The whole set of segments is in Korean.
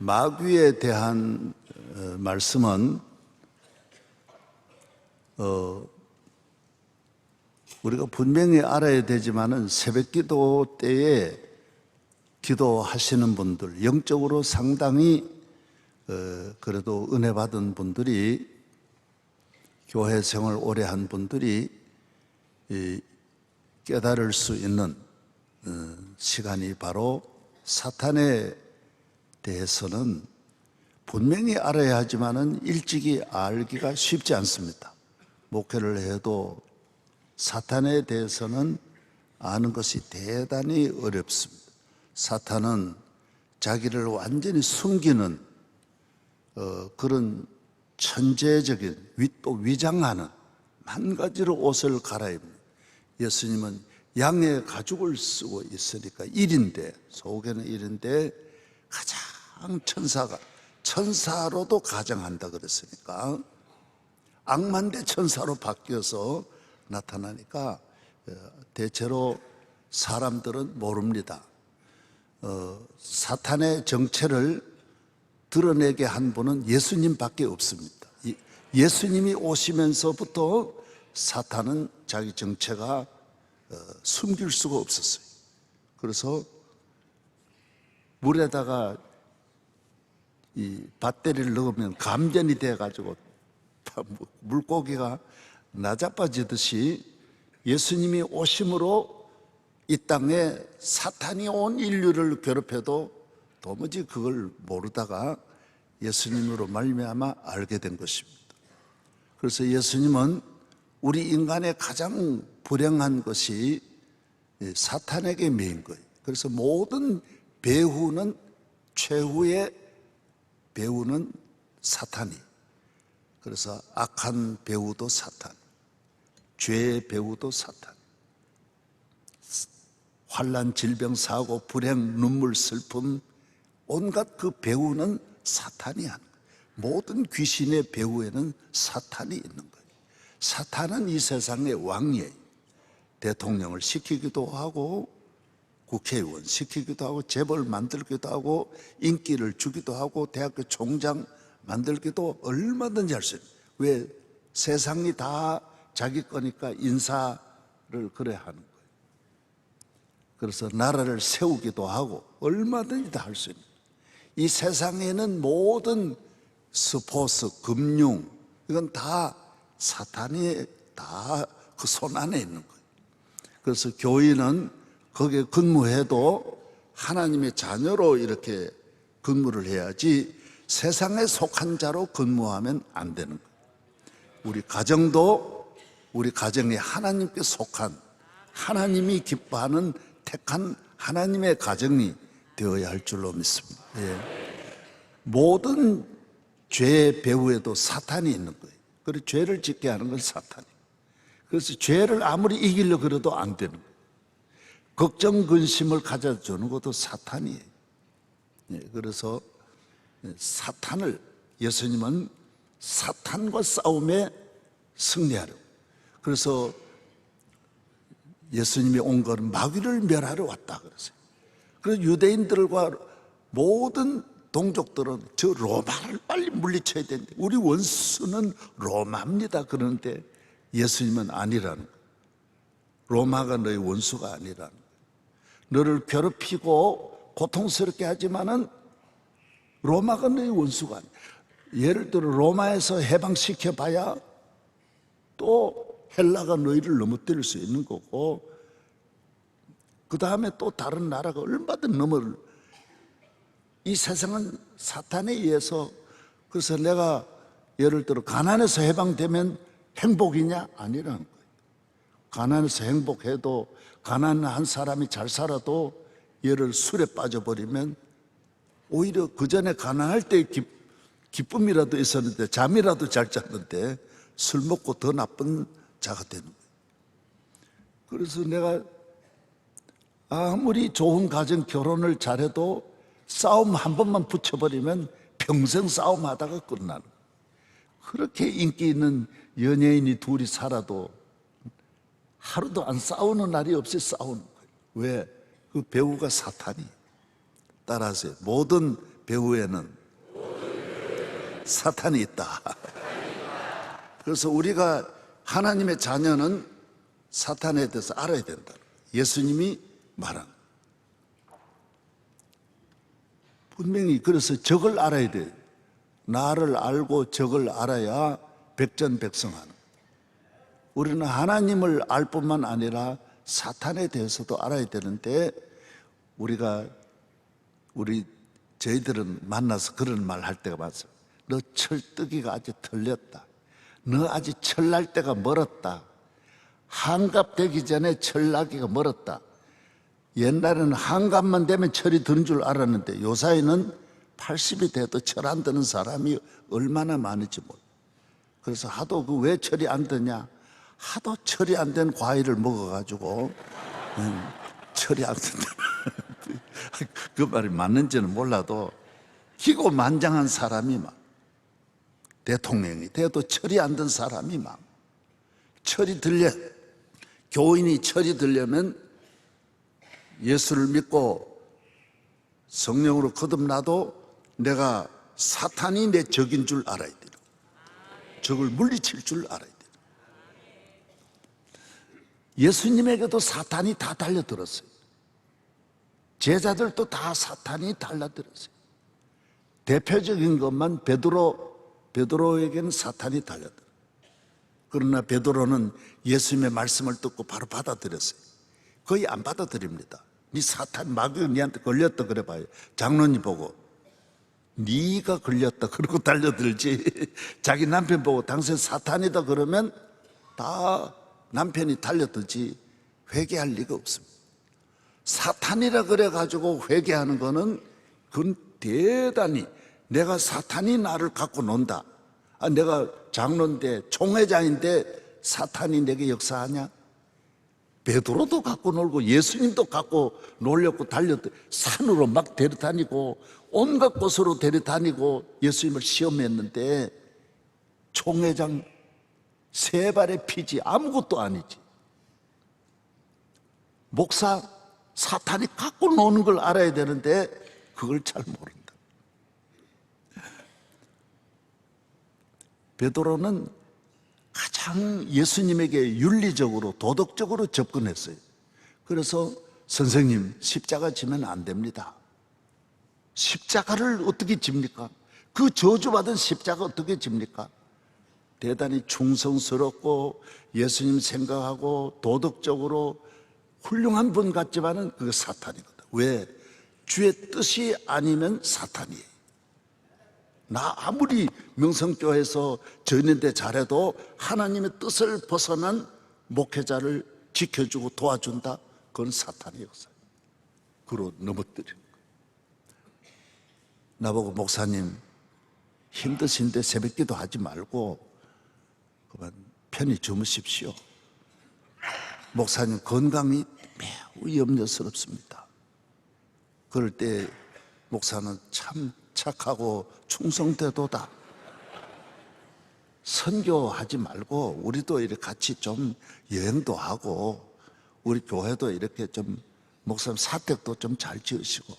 마귀에 대한 말씀은 우리가 분명히 알아야 되지만은 새벽기도 때에 기도하시는 분들, 영적으로 상당히 그래도 은혜 받은 분들이, 교회 생활 오래 한 분들이 깨달을 수 있는 시간이 바로 사탄에 대해서는 분명히 알아야 하지만은 일찍이 알기가 쉽지 않습니다. 목회를 해도 사탄에 대해서는 아는 것이 대단히 어렵습니다. 사탄은 자기를 완전히 숨기는 그런 천재적인, 또 위장하는 만 가지로 옷을 갈아입니다. 예수님은 양의 가죽을 쓰고 있으니까 속에는 일인데 가장 천사로도 가정한다 그랬으니까 악만대 천사로 바뀌어서 나타나니까 대체로 사람들은 모릅니다. 사탄의 정체를 드러내게 한 분은 예수님밖에 없습니다. 예수님이 오시면서부터 사탄은 자기 정체가 숨길 수가 없었어요. 그래서 물에다가 이 밧데리를 넣으면 감전이 돼가지고 물고기가 나자빠지듯이 예수님이 오심으로 이 땅에 사탄이 온 인류를 괴롭혀도 도무지 그걸 모르다가 예수님으로 말미암아 알게 된 것입니다. 그래서 예수님은 우리 인간의 가장 불행한 것이 사탄에게 매인 거예요. 그래서 모든 배후는, 최후의 배후는 사탄이. 그래서 악한 배후도 사탄, 죄의 배후도 사탄, 환난, 질병, 사고, 불행, 눈물, 슬픔, 온갖 그 배후는 사탄이 하는 거예요. 모든 귀신의 배후에는 사탄이 있는 거예요. 사탄은 이 세상의 왕이에요. 대통령을 시키기도 하고, 국회의원 시키기도 하고, 재벌 만들기도 하고, 인기를 주기도 하고, 대학교 총장 만들기도 얼마든지 할 수 있어요. 왜? 세상이 다 자기 거니까 인사를 그래 하는 거예요. 그래서 나라를 세우기도 하고 얼마든지 다 할 수 있는, 이 세상에는 모든 스포츠, 금융, 이건 다 사탄이 다 그 손 안에 있는 거예요. 그래서 교인은 거기에 근무해도 하나님의 자녀로 이렇게 근무를 해야지 세상에 속한 자로 근무하면 안 되는 거예요. 우리 가정도 우리 가정에 하나님께 속한, 하나님이 기뻐하는 택한 하나님의 가정이 되어야 할 줄로 믿습니다. 모든 죄의 배후에도 사탄이 있는 거예요. 그래서 죄를 짓게 하는 건 사탄이에요. 그래서 죄를 아무리 이기려고 그래도 안 되는 거예요. 걱정, 근심을 가져주는 것도 사탄이에요. 그래서 사탄을, 예수님은 사탄과 싸움에 승리하려고, 그래서 예수님이 온 것은 마귀를 멸하러 왔다 그랬어요. 그래서 유대인들과 모든 동족들은 저 로마를 빨리 물리쳐야 되는데, 우리 원수는 로마입니다 그러는데 예수님은 아니라는 거예요. 로마가 너희 원수가 아니라는 거예요. 너를 괴롭히고 고통스럽게 하지만은 로마가 너희 원수가 아니에요. 예를 들어 로마에서 해방시켜 봐야 또 헬라가 너희를 넘어뜨릴 수 있는 거고, 그 다음에 또 다른 나라가 얼마든 이 세상은 사탄에 의해서. 그래서 내가 예를 들어 가난에서 해방되면 행복이냐? 아니라는 거예요. 가난에서 행복해도, 가난한 사람이 잘 살아도 예를 술에 빠져버리면 오히려 그 전에 가난할 때 기쁨이라도 있었는데, 잠이라도 잘 잤는데 술 먹고 더 나쁜 자가 되는 거예요. 그래서 내가 아무리 좋은 가정, 결혼을 잘해도 싸움 한 번만 붙여버리면 평생 싸움하다가 끝나는 거예요. 그렇게 인기 있는 연예인이 둘이 살아도 하루도 안 싸우는 날이 없이 싸우는 거예요. 왜? 그 배우가 사탄이. 따라서 모든 배후에는 사탄이 있다. 그래서 우리가 하나님의 자녀는 사탄에 대해서 알아야 된다. 예수님이 말한 분명히. 그래서 적을 알아야 돼. 나를 알고 적을 알아야 백전백승하는. 우리는 하나님을 알 뿐만 아니라 사탄에 대해서도 알아야 되는데, 저희들은 만나서 그런 말 할 때가 많아요. 너 철뜨기가 아직 털렸다. 너 아직 철날 때가 멀었다. 한갑 되기 전에 철나기가 멀었다. 옛날에는 한갑만 되면 철이 드는 줄 알았는데 요사이는 80이 돼도 철 안 드는 사람이 얼마나 많은지 몰라. 그래서 하도 왜 철이 안 드냐? 하도 철이 안 된 과일을 먹어가지고 철이 안 든다. 그 말이 맞는지는 몰라도 기고만장한 사람이 막, 대통령이 돼도 철이 안 든 사람이 막, 교인이 철이 들려면 예수를 믿고 성령으로 거듭나도 내가 사탄이 내 적인 줄 알아야 돼요. 적을 물리칠 줄 알아야 돼요. 예수님에게도 사탄이 다 달려들었어요. 제자들도 다 사탄이 달려들었어요. 대표적인 것만 베드로에게는 사탄이 달려들어요. 그러나 베드로는 예수님의 말씀을 듣고 바로 받아들였어요. 거의 안 받아들입니다. 네 사탄 마귀가 네한테 걸렸다 그래봐요. 장로님 보고 네가 걸렸다 그러고 달려들지, 자기 남편 보고 당신 사탄이다 그러면 다 남편이 달려들지 회개할 리가 없습니다. 사탄이라 그래가지고 회개하는 거는 그건 대단히, 내가 사탄이 나를 갖고 논다. 내가 장로인데 총회장인데 사탄이 내게 역사하냐? 베드로도 갖고 놀고 예수님도 갖고 놀렸고 산으로 막 데려다니고 온갖 곳으로 데려다니고 예수님을 시험했는데 총회장 3발의 피지 아무것도 아니지. 목사 사탄이 갖고 노는 걸 알아야 되는데 그걸 잘 모른다. 베드로는 가장 예수님에게 윤리적으로 도덕적으로 접근했어요. 그래서 선생님 십자가 지면 안 됩니다. 십자가를 어떻게 집니까? 그 저주받은 십자가 어떻게 집니까? 대단히 충성스럽고 예수님 생각하고 도덕적으로 훌륭한 분 같지만은 그게 사탄이거든. 왜? 주의 뜻이 아니면 사탄이에요. 나 아무리 명성교회에서 전인대 잘해도 하나님의 뜻을 벗어난 목회자를 지켜주고 도와준다? 그건 사탄의 역사예요. 그로 넘어뜨리는 거예요. 나보고 목사님 힘드신데 새벽기도 하지 말고 그만 편히 주무십시오. 목사님 건강이 매우 염려스럽습니다. 그럴 때 목사는 참 착하고 충성되도다. 선교하지 말고 우리도 이렇게 같이 좀 여행도 하고 우리 교회도 이렇게 좀 목사님 사택도 좀 잘 지으시고.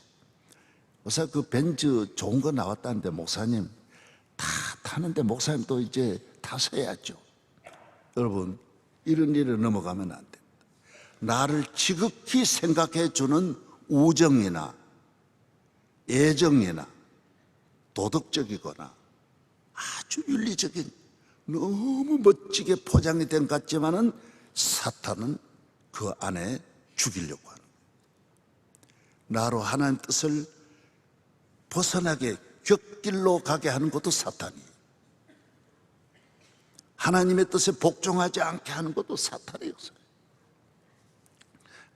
요새 그 벤츠 좋은 거 나왔다는데 목사님 다 타는데 목사님도 이제 타셔야죠. 여러분 이런 일을 넘어가면 안 됩니다. 나를 지극히 생각해 주는 우정이나 애정이나 도덕적이거나 아주 윤리적인 너무 멋지게 포장이 된 것 같지만은 사탄은 그 안에 죽이려고 하는 거예요. 나로 하나님 뜻을 벗어나게 곁길로 가게 하는 것도 사탄이에요. 하나님의 뜻에 복종하지 않게 하는 것도 사탄의 역사예요.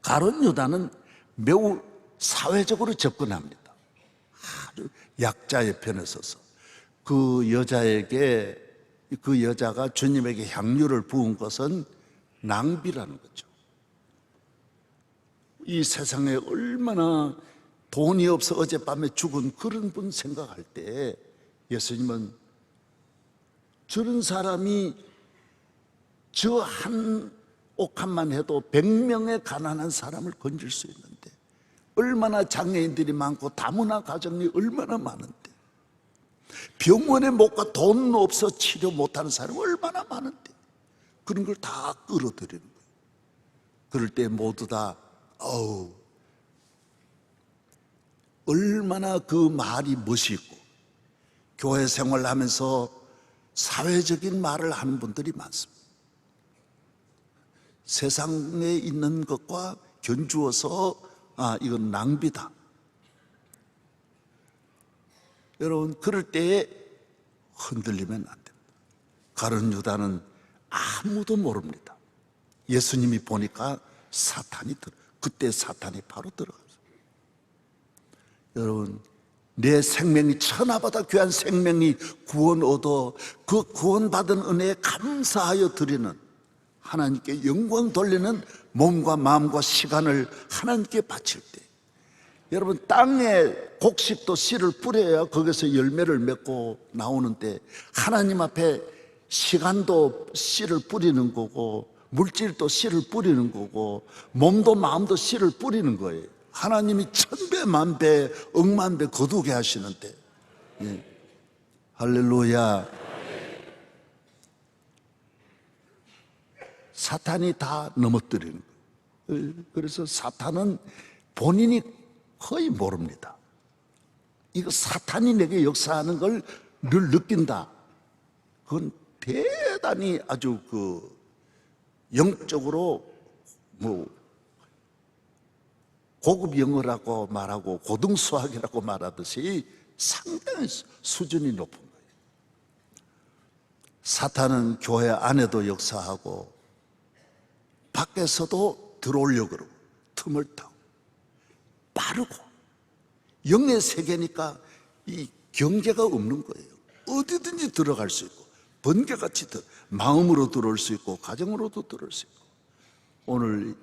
가룟 유다는 매우 사회적으로 접근합니다. 아주 약자의 편에 서서 그 여자가 주님에게 향유를 부은 것은 낭비라는 거죠. 이 세상에 얼마나 돈이 없어 어젯밤에 죽은 그런 분 생각할 때 예수님은 저런 사람이 저 한 옥합만 해도 100명의 가난한 사람을 건질 수 있는데 얼마나 장애인들이 많고 다문화 가정이 얼마나 많은데, 병원에 못 가 돈 없어 치료 못하는 사람이 얼마나 많은데, 그런 걸 다 끌어들이는 거예요. 그럴 때 모두 다 얼마나 그 말이 멋있고, 교회 생활하면서 사회적인 말을 하는 분들이 많습니다. 세상에 있는 것과 견주어서 이건 낭비다. 여러분, 그럴 때에 흔들리면 안 됩니다. 가룟 유다는 아무도 모릅니다. 예수님이 보니까 그때 사탄이 바로 들어갔어요. 여러분, 내 생명이 천하보다 귀한 생명이 구원 얻어 그 구원받은 은혜에 감사하여 드리는, 하나님께 영광 돌리는 몸과 마음과 시간을 하나님께 바칠 때, 여러분, 땅에 곡식도 씨를 뿌려야 거기서 열매를 맺고 나오는데, 하나님 앞에 시간도 씨를 뿌리는 거고, 물질도 씨를 뿌리는 거고, 몸도 마음도 씨를 뿌리는 거예요. 하나님이 천배 만배 억만배 거두게 하시는데, 할렐루야. 사탄이 다 넘어뜨리는 거예요. 그래서 사탄은 본인이 거의 모릅니다. 이거 사탄이 내게 역사하는 걸 늘 느낀다. 그건 대단히 아주 영적으로 고급 영어라고 말하고 고등수학이라고 말하듯이 상당히 수준이 높은 거예요. 사탄은 교회 안에도 역사하고 밖에서도 들어오려고 그러고, 틈을 타고 빠르고, 영의 세계니까 이 경계가 없는 거예요. 어디든지 들어갈 수 있고, 번개같이 마음으로 들어올 수 있고, 가정으로도 들어올 수 있고. 오늘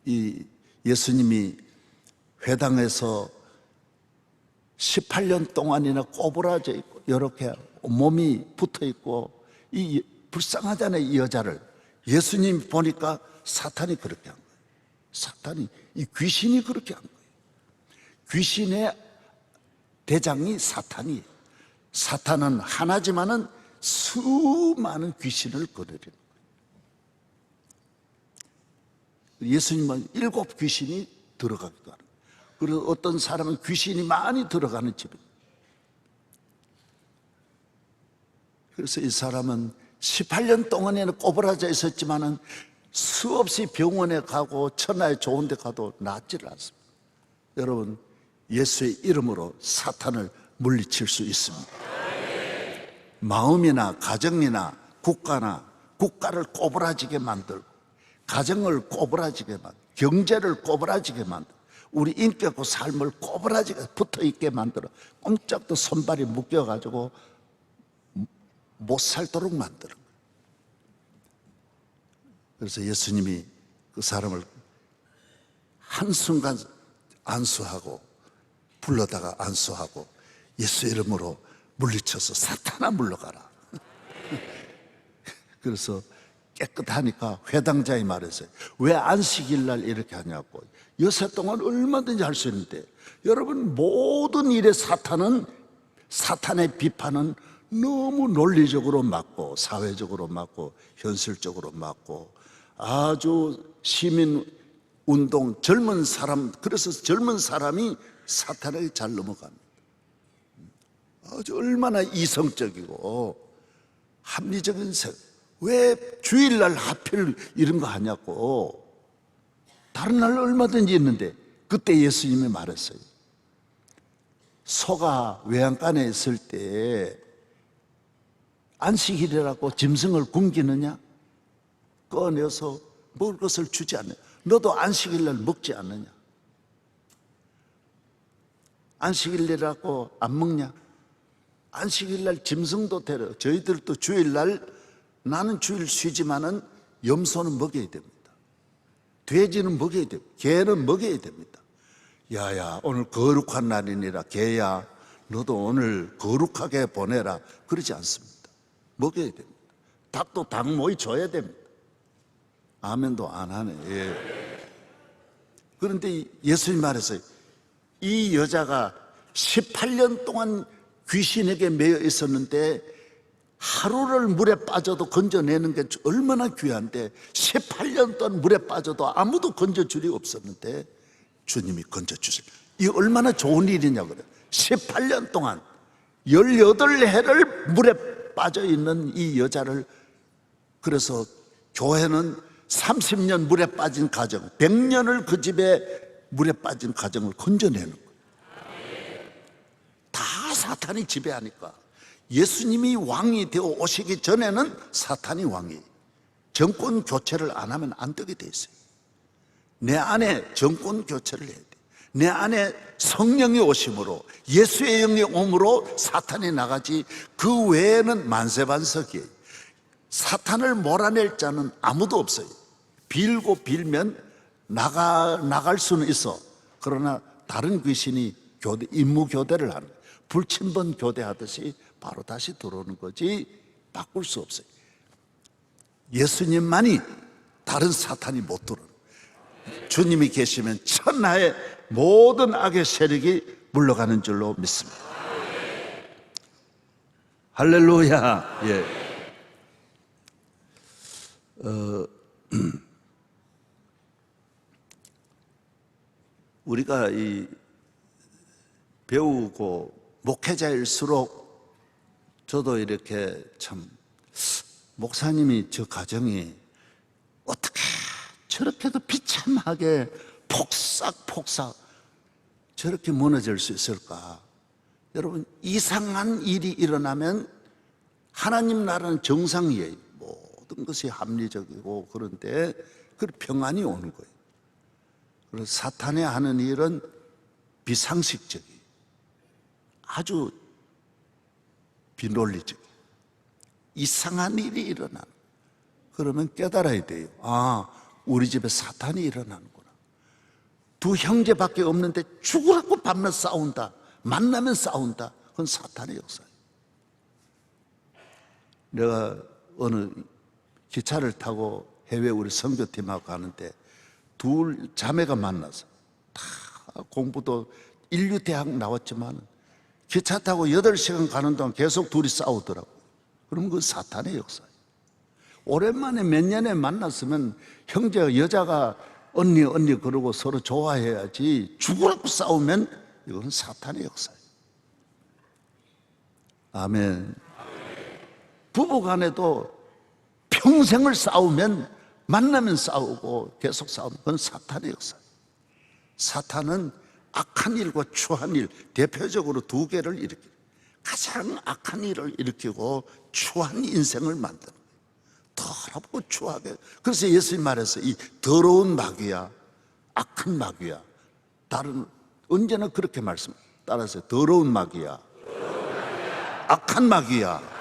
이 예수님이 회당에서 18년 동안이나 꼬부라져 있고, 이렇게 몸이 붙어 있고, 이 불쌍하잖아요. 이 여자를 예수님이 보니까 사탄이 그렇게 한 거예요. 사탄이, 이 귀신이 그렇게 한 거예요. 귀신의 대장이 사탄이에요. 사탄은 하나지만은 수많은 귀신을 거느리는 거예요. 예수님은 7 귀신이 들어가기도 하는 거예요. 그리고 어떤 사람은 귀신이 많이 들어가는 집이에요. 그래서 이 사람은 18년 동안에는 꼬부라져 있었지만은 수없이 병원에 가고 천하에 좋은 데 가도 낫지를 않습니다. 여러분, 예수의 이름으로 사탄을 물리칠 수 있습니다. 마음이나 가정이나 국가를 꼬부라지게 만들고, 가정을 꼬부라지게 만들고, 경제를 꼬부라지게 만들고, 우리 인격과 삶을 꼬부라지게 붙어있게 만들어 꼼짝도 손발이 묶여가지고 못 살도록 만드는 거예요. 그래서 예수님이 그 사람을 한순간 안수하고, 불러다가 안수하고, 예수 이름으로 물리쳐서 사탄아 물러가라. 그래서 깨끗하니까 회당장이 말했어요. 왜 안식일 날 이렇게 하냐고. 여세 동안 얼마든지 할 수 있는데, 여러분, 모든 일에 사탄의 비판은 너무 논리적으로 맞고, 사회적으로 맞고, 현실적으로 맞고, 아주 시민운동, 젊은 사람, 그래서 젊은 사람이 사탄에게 잘 넘어갑니다. 아주 얼마나 이성적이고 합리적인 왜 주일날 하필 이런 거 하냐고. 다른 날 얼마든지 있는데, 그때 예수님이 말했어요. 소가 외양간에 있을 때 안식일이라고 짐승을 굶기느냐? 꺼내서 먹을 것을 주지 않느냐? 너도 안식일날 먹지 않느냐? 안식일이라고 안 먹냐? 안식일날 짐승도 데려. 저희들도 주일날, 나는 주일 쉬지만은 염소는 먹여야 됩니다. 돼지는 먹여야 됩니다. 개는 먹여야 됩니다. 야야, 오늘 거룩한 날이니라 개야, 너도 오늘 거룩하게 보내라. 그러지 않습니다. 먹여야 됩니다. 닭도 닭 모이 줘야 됩니다. 아멘도 안 하네. 예. 그런데 예수님 말했어요. 이 여자가 18년 동안 귀신에게 매여 있었는데 하루를 물에 빠져도 건져내는 게 얼마나 귀한데 18년 동안 물에 빠져도 아무도 건져줄 리 없었는데 주님이 건져주세요. 이 얼마나 좋은 일이냐 그래요. 18년 동안 18해를 물에 빠져있는 이 여자를, 그래서 교회는 30년 물에 빠진 가정, 100년을 그 집에 물에 빠진 가정을 건져내는 거예요. 다 사탄이 지배하니까. 예수님이 왕이 되어 오시기 전에는 사탄이 왕이, 정권 교체를 안 하면 안 되게 돼 있어요. 내 안에 정권 교체를 해야 돼. 내 안에 성령이 오심으로, 예수의 영이 오므로 사탄이 나가지, 그 외에는 만세반석이에요. 사탄을 몰아낼 자는 아무도 없어요. 빌고 빌면 나갈 수는 있어. 그러나 다른 귀신이 임무 교대를 하는, 불침번 교대하듯이 바로 다시 들어오는 거지 바꿀 수 없어요. 예수님만이, 다른 사탄이 못 들어오는. 주님이 계시면 천하의 모든 악의 세력이 물러가는 줄로 믿습니다. 할렐루야. 예. 우리가 이 배우고 목회자일수록 저도 이렇게 참, 목사님이 저 가정이 어떻게 저렇게도 비참하게 폭삭폭삭 저렇게 무너질 수 있을까? 여러분, 이상한 일이 일어나면 하나님 나라는 정상이에요. 모든 것이 합리적이고, 그런데 그 평안이 오는 거예요. 그래서 사탄이 하는 일은 비상식적이에요. 아주 비논리적. 이상한 일이 일어나는. 그러면 깨달아야 돼요. 아, 우리 집에 사탄이 일어나는구나. 두 형제밖에 없는데 죽으라고 밤낮 싸운다. 만나면 싸운다. 그건 사탄의 역사예요. 내가 어느 기차를 타고 해외 우리 선교팀하고 가는데 둘 자매가 만나서 다 공부도 인류대학 나왔지만 기차 타고 8시간 가는 동안 계속 둘이 싸우더라고요. 그러면 그건 사탄의 역사예요. 오랜만에 몇 년에 만났으면 형제가, 여자가 언니 그러고 서로 좋아해야지, 죽으라고 싸우면 이건 사탄의 역사예요. 아멘. 부부간에도 평생을 싸우면, 만나면 싸우고 계속 싸우면 그건 사탄의 역사예요. 사탄은 악한 일과 추한 일, 대표적으로 두 개를 일으키고, 가장 악한 일을 일으키고 추한 인생을 만드는 거예요. 더럽고 추하게. 그래서 예수님 말해서 이 더러운 마귀야, 악한 마귀야. 다른 언제나 그렇게 말씀 따라서 더러운 마귀야, 악한 마귀야.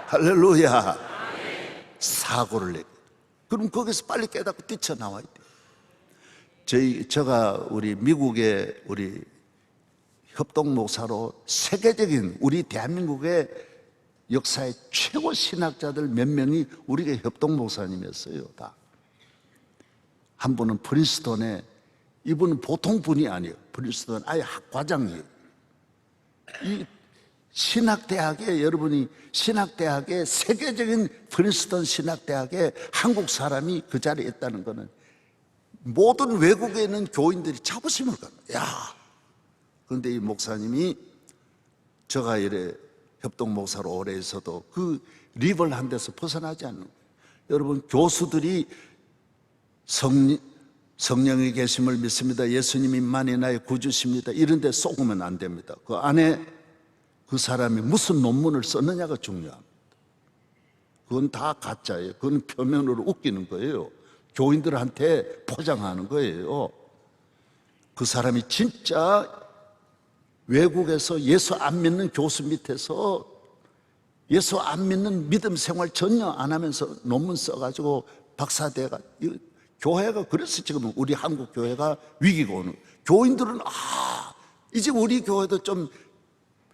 할렐루야. 사고를 내. 그럼 거기서 빨리 깨닫고 뛰쳐나와야 돼. 제가 우리 미국의 우리 협동 목사로 세계적인 우리 대한민국의 역사의 최고 신학자들 몇 명이 우리가 협동 목사님이었어요. 다. 한 분은 프린스턴에, 이분은 보통 분이 아니에요. 프린스턴 아예 학과장이에요. 이 신학대학에, 여러분이 신학대학에, 세계적인 프린스턴 신학대학에 한국 사람이 그 자리에 있다는 것은 모든 외국에 있는 교인들이 자부심을 갖는 거야. 그런데 이 목사님이, 저가 이래 협동 목사로 오래 있어도 그 리벌 한 데서 벗어나지 않는 거예요. 여러분, 교수들이 성령의 계심을 믿습니다, 예수님만이 나의 구주십니다, 이런 데 속으면 안 됩니다. 그 안에 그 사람이 무슨 논문을 썼느냐가 중요합니다. 그건 다 가짜예요. 그건 표면으로 웃기는 거예요. 교인들한테 포장하는 거예요. 그 사람이 진짜 외국에서 예수 안 믿는 교수 밑에서 예수 안 믿는 믿음 생활 전혀 안 하면서 논문 써가지고 박사대가, 교회가 그래서 지금 우리 한국 교회가 위기가 오는, 교인들은 이제 우리 교회도 좀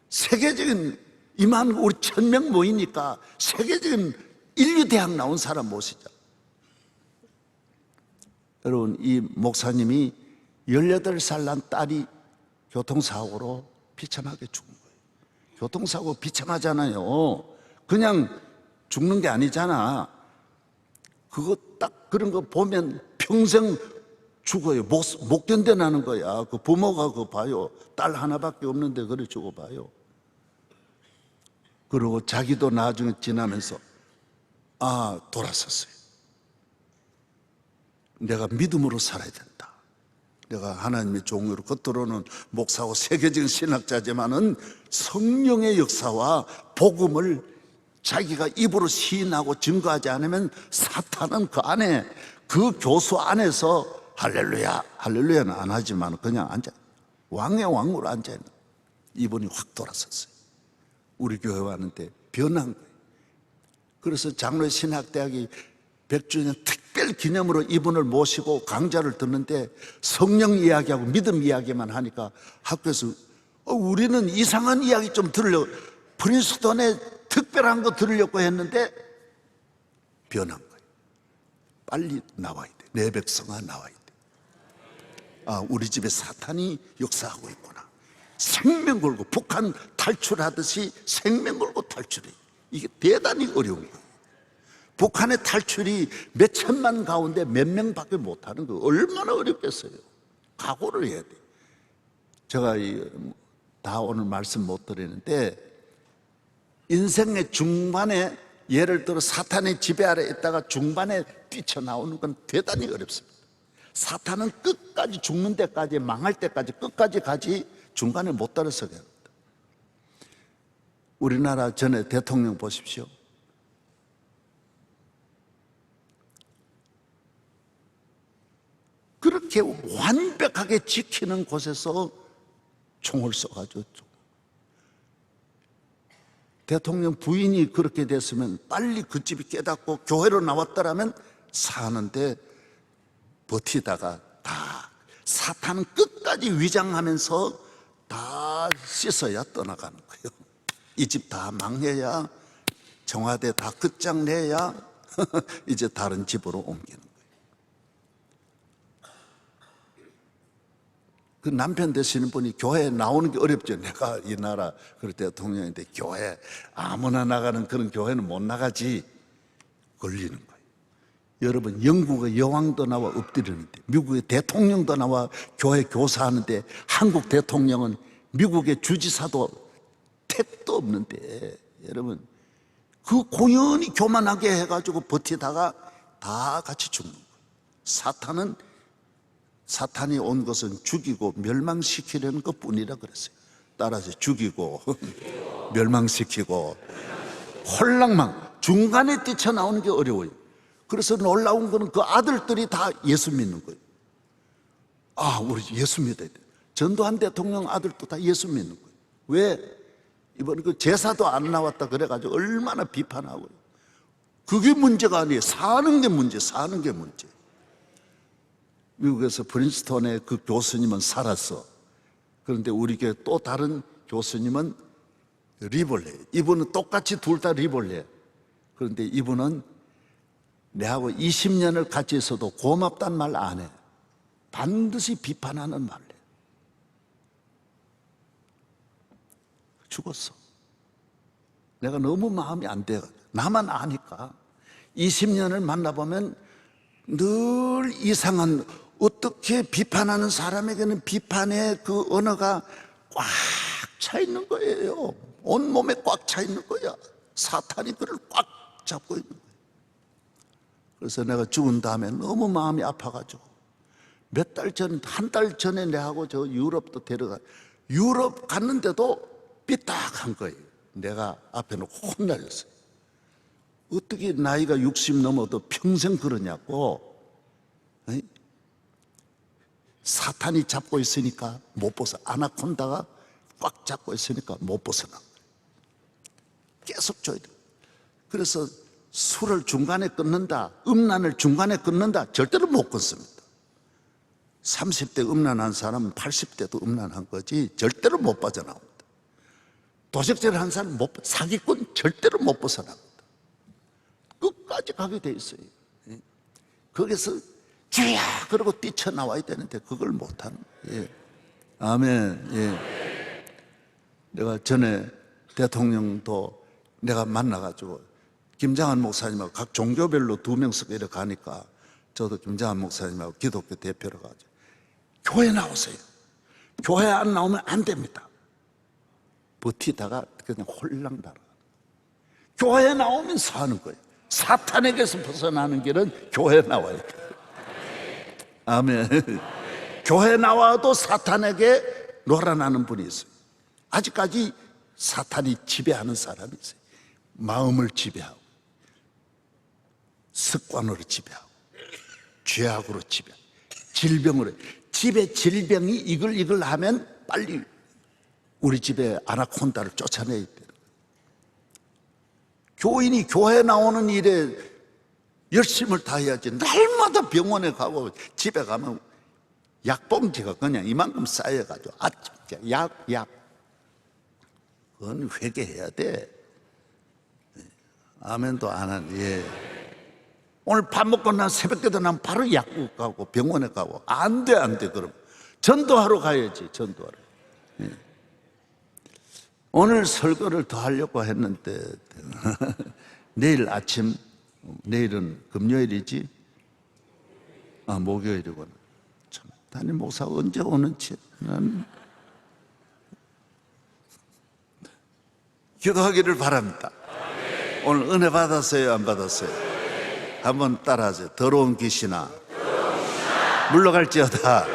세계적인, 이만 우리 1000명 모이니까 세계적인 인류대학 나온 사람 모시자. 여러분, 이 목사님이 18살 난 딸이 교통사고로 비참하게 죽은 거예요. 교통사고 비참하잖아요. 그냥 죽는 게 아니잖아. 그거 딱 그런 거 보면 평생 죽어요. 못 견뎌나는 거야. 그 부모가 그거 봐요. 딸 하나밖에 없는데 그래 죽어봐요. 그리고 자기도 나중에 지나면서 돌아섰어요. 내가 믿음으로 살아야 된다. 내가 하나님의 종으로 겉으로는 목사고 세계적인 신학자지만은 성령의 역사와 복음을 자기가 입으로 시인하고 증거하지 않으면 사탄은 그 안에, 그 교수 안에서 할렐루야, 할렐루야는 안 하지만 그냥 앉아, 왕의 왕으로 앉아있는. 이분이 확 돌아섰어요. 우리 교회 왔는데 변한 거예요. 그래서 장로의 신학대학이 100주년 특별 기념으로 이분을 모시고 강좌를 듣는데 성령 이야기하고 믿음 이야기만 하니까 학교에서 우리는 이상한 이야기 좀 들으려고, 프린스턴에 특별한 거 들으려고 했는데 변한 거예요. 빨리 나와야 돼. 내 백성아 나와야 돼. 우리 집에 사탄이 역사하고 있구나. 생명 걸고 북한 탈출하듯이 생명 걸고 탈출해. 이게 대단히 어려운 거예요. 북한의 탈출이 몇 천만 가운데 몇 명밖에 못하는 거 얼마나 어렵겠어요. 각오를 해야 돼. 제가 다 오늘 말씀 못 드리는데, 인생의 중반에 예를 들어 사탄의 지배 아래 있다가 중반에 뛰쳐나오는 건 대단히 어렵습니다. 사탄은 끝까지 죽는 데까지, 망할 때까지 끝까지 가지 중간에 못 따라서게 합니다. 우리나라 전에 대통령 보십시오. 그렇게 완벽하게 지키는 곳에서 총을 쏘가지고, 대통령 부인이 그렇게 됐으면 빨리 그 집이 깨닫고 교회로 나왔더라면 사는데 버티다가 다, 사탄은 끝까지 위장하면서 다 씻어야 떠나가는 거예요. 이 집 다 망해야, 청와대 다 끝장내야 이제 다른 집으로 옮기는 거예요. 그 남편 되시는 분이 교회에 나오는 게 어렵죠. 내가 이 나라 그 대통령인데 교회 아무나 나가는 그런 교회는 못 나가지. 걸리는 거예요. 여러분, 영국의 여왕도 나와 엎드리는데, 미국의 대통령도 나와 교회 교사하는데, 한국 대통령은 미국의 주지사도 택도 없는데, 여러분, 그 공연히 교만하게 해가지고 버티다가 다 같이 죽는 거예요. 사탄이 온 것은 죽이고 멸망시키려는 것 뿐이라 그랬어요. 따라서 죽이고 멸망시키고 홀랑망, 중간에 뛰쳐나오는 게 어려워요. 그래서 놀라운 거는 그 아들들이 다 예수 믿는 거예요. 우리 예수 믿어야 돼. 전두환 대통령 아들도 다 예수 믿는 거예요. 왜? 이번에 그 제사도 안 나왔다 그래가지고 얼마나 비판하고요. 그게 문제가 아니에요. 사는 게 문제, 사는 게 문제. 미국에서 프린스턴의 그 교수님은 살았어. 그런데 우리 교회 또 다른 교수님은 리볼레. 이분은 똑같이 둘 다 리볼레. 그런데 이분은 내하고 20년을 같이 있어도 고맙단 말 안 해. 반드시 비판하는 말을 해. 죽었어. 내가 너무 마음이 안 돼. 나만 아니까. 20년을 만나보면 늘 이상한, 어떻게 비판하는 사람에게는 비판의 그 언어가 꽉 차 있는 거예요. 온몸에 꽉 차 있는 거야. 사탄이 그를 꽉 잡고 있는 거예요. 그래서 내가 죽은 다음에 너무 마음이 아파가지고 몇 달 전, 한 달 전에 내하고 저 유럽도 데려가, 유럽 갔는데도 삐딱한 거예요. 내가 앞에 놓고 혼날렸어요. 어떻게 나이가 60 넘어도 평생 그러냐고. 사탄이 잡고 있으니까 못 벗어. 아나콘다가 꽉 잡고 있으니까 못 벗어나. 계속 줘야 돼. 그래서 술을 중간에 끊는다, 음란을 중간에 끊는다, 절대로 못 끊습니다. 30대 음란한 사람은 80대도 음란한 거지 절대로 못 빠져나옵니다. 도적질을 한 사람은 사기꾼 절대로 못 벗어납니다. 끝까지 가게 돼 있어요. 거기서 주야 그러고 뛰쳐나와야 되는데 그걸 못하는 거예요. 아멘. 예. 내가 전에 대통령도 내가 만나가지고 김장한 목사님하고 각 종교별로 2명씩 이렇게 가니까 저도 김장한 목사님하고 기독교 대표로 가죠. 교회 나오세요. 교회 안 나오면 안 됩니다. 버티다가 그냥 홀랑 날아가. 교회 나오면 사는 거예요. 사탄에게서 벗어나는 길은 교회 나와야 돼요. 아멘. 교회 나와도 사탄에게 놀아나는 분이 있어요. 아직까지 사탄이 지배하는 사람이 있어요. 마음을 지배하고, 습관으로 지배하고, 죄악으로 지배하고, 질병으로. 집에 질병이 이걸 하면 빨리 우리 집에 아나콘다를 쫓아내야 돼요. 교인이 교회 나오는 일에 열심을 다해야지. 날마다 병원에 가고 집에 가면 약봉지가 그냥 이만큼 쌓여가지고 약 그건 회개해야 돼. 아멘도 안 하네. 예. 오늘 밥 먹고 난 새벽에도 난 바로 약국 가고 병원에 가고 안 돼 그럼 전도하러 가야지. 전도하러. 예. 오늘 설교를 더 하려고 했는데 내일 아침, 내일은 금요일이지? 목요일이구나. 참, 담임 목사가 언제 오는지 난 기도하기를 바랍니다. 오늘 은혜 받았어요, 안 받았어요? 한번 따라하세요. 더러운 귀신아 물러갈지어다.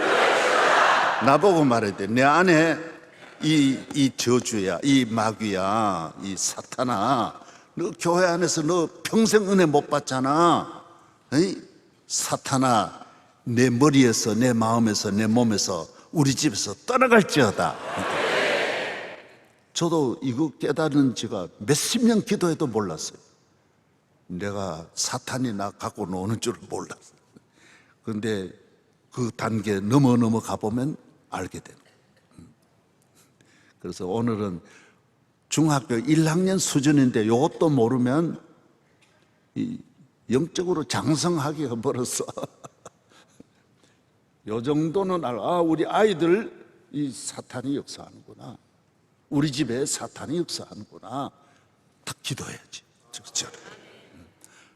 나보고 말해야 돼. 내 안에 이 저주야, 이 마귀야, 이 사탄아, 너 교회 안에서 너 평생 은혜 못 받잖아. 에이? 사탄아, 내 머리에서, 내 마음에서, 내 몸에서, 우리 집에서 떠나갈지어다. 저도 이거 깨달은 지가 몇십 년 기도해도 몰랐어요. 내가 사탄이 나 갖고 노는 줄 몰랐어요. 그런데 그 단계 넘어 가보면 알게 되는 거예요. 그래서 오늘은 중학교 1학년 수준인데 이것도 모르면 영적으로 장성하기가 멀었어. 요 정도는 우리 아이들 이 사탄이 역사하는구나. 우리 집에 사탄이 역사하는구나. 딱 기도해야지. 그렇죠?